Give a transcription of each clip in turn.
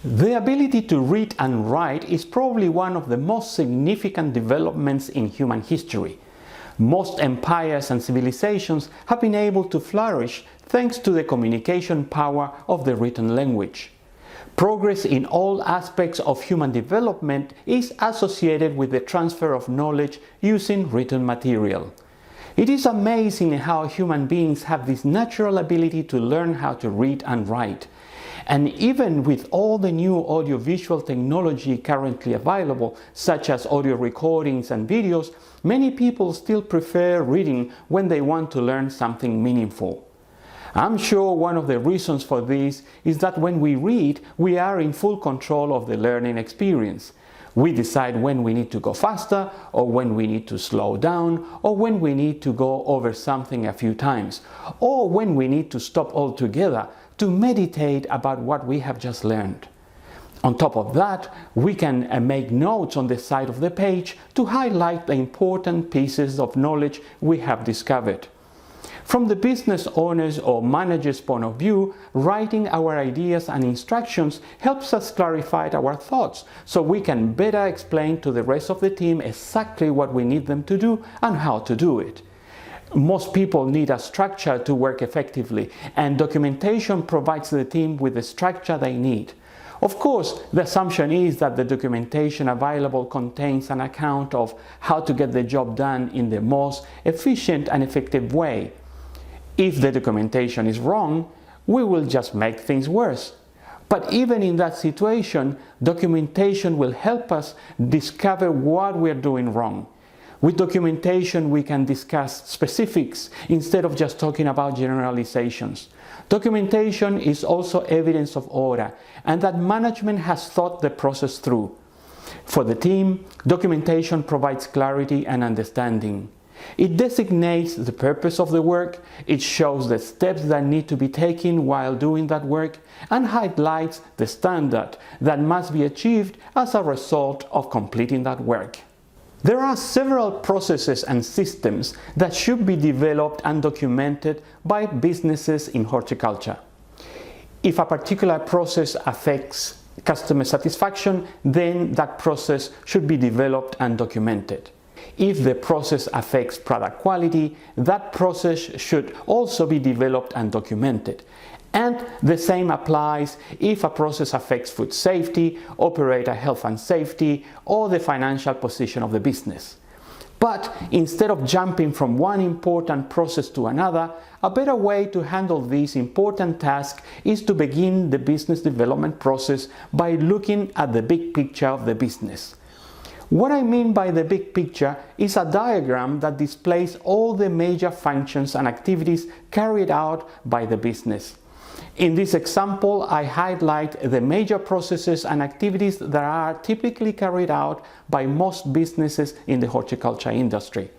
The ability to read and write is probably one of the most significant developments in human history. Most empires and civilizations have been able to flourish thanks to the communication power of the written language. Progress in all aspects of human development is associated with the transfer of knowledge using written material. It is amazing how human beings have this natural ability to learn how to read and write. And even with all the new audiovisual technology currently available, such as audio recordings and videos, many people still prefer reading when they want to learn something meaningful. I'm sure one of the reasons for this is that when we read, we are in full control of the learning experience. We decide when we need to go faster, or when we need to slow down, or when we need to go over something a few times, or when we need to stop altogether to meditate about what we have just learned. On top of that, we can make notes on the side of the page to highlight the important pieces of knowledge we have discovered. From the business owner's or manager's point of view, writing our ideas and instructions helps us clarify our thoughts, so we can better explain to the rest of the team exactly what we need them to do and how to do it. Most people need a structure to work effectively, and documentation provides the team with the structure they need. Of course, the assumption is that the documentation available contains an account of how to get the job done in the most efficient and effective way. If the documentation is wrong, we will just make things worse. But even in that situation, documentation will help us discover what we are doing wrong. With documentation, we can discuss specifics instead of just talking about generalizations. Documentation is also evidence of order, and that management has thought the process through. For the team, documentation provides clarity and understanding. It designates the purpose of the work, it shows the steps that need to be taken while doing that work, and highlights the standard that must be achieved as a result of completing that work. There are several processes and systems that should be developed and documented by businesses in horticulture. If a particular process affects customer satisfaction, then that process should be developed and documented. If the process affects product quality, that process should also be developed and documented. And the same applies if a process affects food safety, operator health and safety, or the financial position of the business. But instead of jumping from one important process to another, a better way to handle this important task is to begin the business development process by looking at the big picture of the business. What I mean by the big picture is a diagram that displays all the major functions and activities carried out by the business. In this example, I highlight the major processes and activities that are typically carried out by most businesses in the horticulture industry.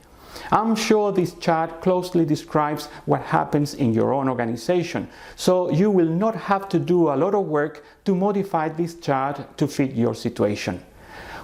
I'm sure this chart closely describes what happens in your own organization, so you will not have to do a lot of work to modify this chart to fit your situation.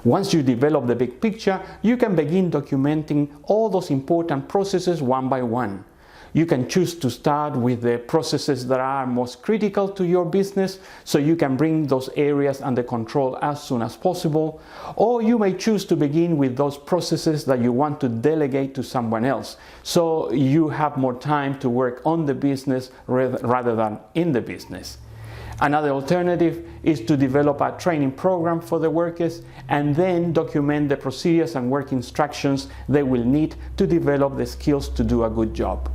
Once you develop the big picture, you can begin documenting all those important processes one by one. You can choose to start with the processes that are most critical to your business, so you can bring those areas under control as soon as possible. Or you may choose to begin with those processes that you want to delegate to someone else, so you have more time to work on the business rather than in the business. Another alternative is to develop a training program for the workers and then document the procedures and work instructions they will need to develop the skills to do a good job.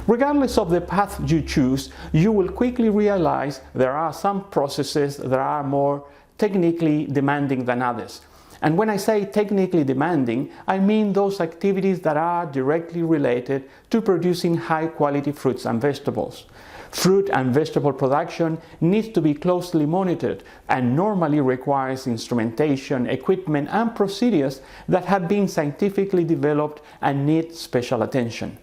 Regardless of the path you choose, you will quickly realize there are some processes that are more technically demanding than others. And when I say technically demanding, I mean those activities that are directly related to producing high-quality fruits and vegetables. Fruit and vegetable production needs to be closely monitored and normally requires instrumentation, equipment, and procedures that have been scientifically developed and need special attention.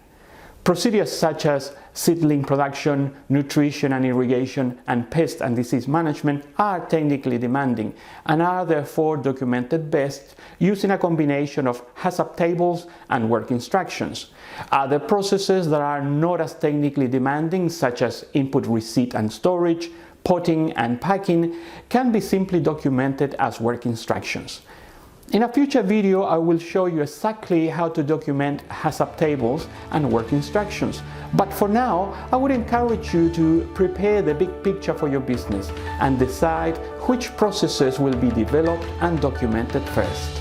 Procedures such as seedling production, nutrition and irrigation, and pest and disease management are technically demanding and are therefore documented best using a combination of HACCP tables and work instructions. Other processes that are not as technically demanding, such as input receipt and storage, potting and packing can be simply documented as work instructions. In a future video, I will show you exactly how to document HACCP tables and work instructions. But for now, I would encourage you to prepare the big picture for your business and decide which processes will be developed and documented first.